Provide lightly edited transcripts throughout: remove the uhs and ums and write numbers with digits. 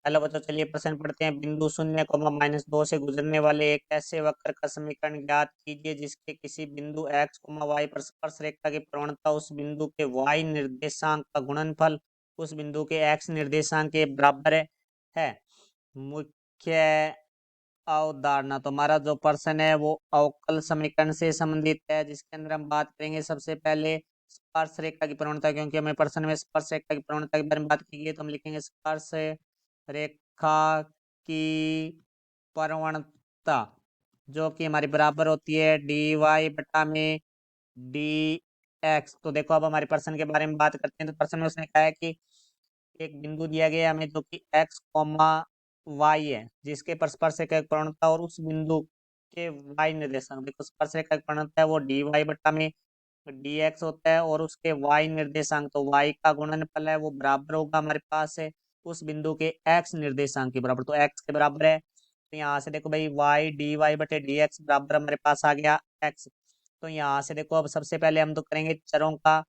Hello बच्चों, चलिए प्रश्न पढ़ते हैं। बिंदु 0, -2 से गुजरने वाले एक ऐसे वक्र का समीकरण ज्ञात कीजिए जिसके किसी बिंदु x, y पर स्पर्श रेखा की प्रवणता उस बिंदु के y निर्देशांक का गुणनफल उस बिंदु के x निर्देशांक के बराबर है। मुख्य अवधारणा, तो हमारा जो प्रश्न है वो अवकल समीकरण से संबंधित है, जिसके अंदर हम बात करेंगे सबसे पहले स्पर्श रेखा की प्रवणता। क्योंकि हमें प्रश्न में स्पर्श रेखा की प्रवणता के बारे में बात की गई, तो हम लिखेंगे स्पर्श रेखा की प्रवणता, जो कि हमारी बराबर होती है dy बटा में dx। तो देखो, अब हमारे प्रश्न के बारे में बात करते हैं। तो प्रश्न में उसने कहा है कि एक बिंदु दिया गया हमें, जो कि x, y है, जिसके पर स्पर्श रेखा की प्रवणता और उस बिंदु के y निर्देशांक। देखो, स्पर्श रेखा की प्रवणता है वो dy बटा में dx होता है, और उसके y निर्देशांक, तो y का गुणनफल है वो बराबर होगा हमारे पास है उस बिंदु के x निर्देशांक के बराबर। तो x के बराबर है, तो यहाँ से देखो भाई y dy बटे dx बराबर हमारे पास आ गया x। तो यहाँ से देखो, अब सबसे पहले हम तो करेंगे चरों का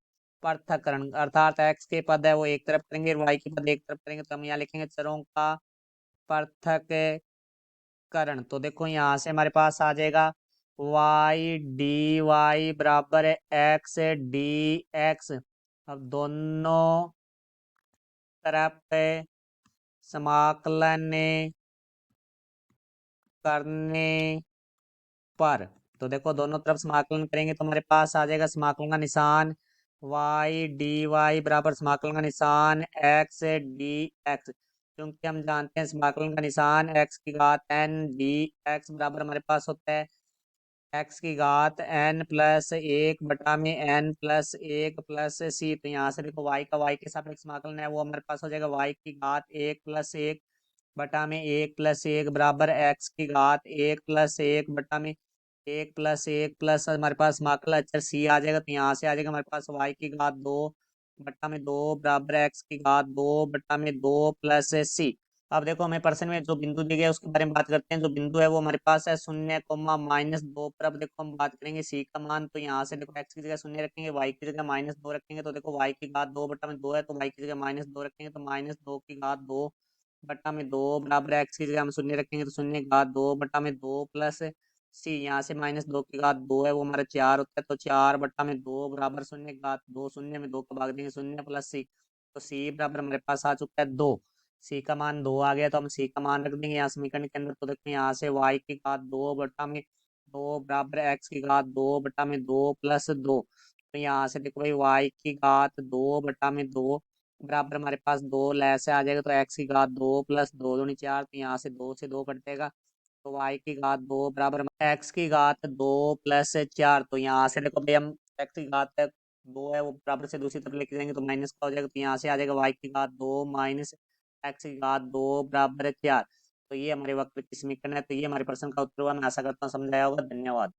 पृथक्करण, अर्थात x के पद है वो एक तरफ करेंगे और y के पद एक तरफ करेंगे। तो हम यहाँ लिखेंगे चरों का पृथक्करण। तो देखो, यहाँ से हमारे पास आ जाएगा y dy बराबर है x dx। अब दोनों तरफ समाकलन करने पर, तो देखो दोनों तरफ समाकलन करेंगे तो हमारे पास आ जाएगा समाकलन का निशान y dy बराबर समाकलन का निशान x dx। क्योंकि हम जानते हैं समाकलन का निशान x की घात n dx बराबर हमारे पास होता है x की घात n प्लस 1 बटा में n प्लस 1 प्लस c। तो यहाँ से देखो y का y के सापेक्ष समाकलन है वो हमारे पास हो जाएगा y की घात 1 प्लस 1 बटा में 1 प्लस 1 बराबर x की घात 1 प्लस 1 बटा में 1 प्लस 1 प्लस हमारे पास समाकल अचर c आ जाएगा। तो यहाँ से आ जाएगा हमारे पास y की घात 2 बटा में 2 बराबर x की घात 2 बटा में 2 प्लस c। अब देखो, हमें प्रश्न में जो बिंदु दिए गए उसके बारे में बात करते हैं। जो बिंदु है वो हमारे पास है 0, -2 पर। अब देखो, हम बात करेंगे सी का मान। तो यहाँ से देखो, x की जगह 0 रखेंगे, y की जगह -2 रखेंगे। तो देखो, y की घात 2 बटा में 2 है, तो y की जगह -2 रखेंगे, तो -2 की घात 2 बटा में 2 बराबर x की जगह हम 0 रखेंगे, तो 0 की घात 2 बटा में 2 प्लस सी। यहाँ से -2 की घात 2 है वो हमारा 4 होता है, तो 4 बटा में 2 बराबर 0 की घात 2, 0 में 2 को भाग देंगे, 0 प्लस सी। तो सी बराबर हमारे पास आ चुका है 2। सी का मान 2 आ गया, तो हम सी का मान रख देंगे यहाँ समीकरण के अंदर। तो देखो, यहाँ से y की घात 2 बटा में 2 बराबर x की घात 2 बटा में 2 प्लस 2। तो यहाँ से देखो भाई, y की घात 2 बटा में 2 बराबर हमारे पास 2 लैस से आ जाएगा, तो x की घात 2 प्लस 2 दूनी 4। तो यहाँ से 2 से 2 कटेगा, तो y की घात 2 बराबर x की घात 2 प्लस 4। तो यहाँ से देखो भाई, हम x की घात 2 है वो बराबर से दूसरी तरफ लेके जाएंगे तो माइनस का हो जाएगा। तो यहाँ से आ जाएगा y की घात 2 माइनस x की घात 2 बराबर 4। तो ये हमारे वक्र की समीकरण है। तो ये हमारे प्रश्न का उत्तर हुआ। मैं आशा करता हूँ समझ आया होगा। धन्यवाद।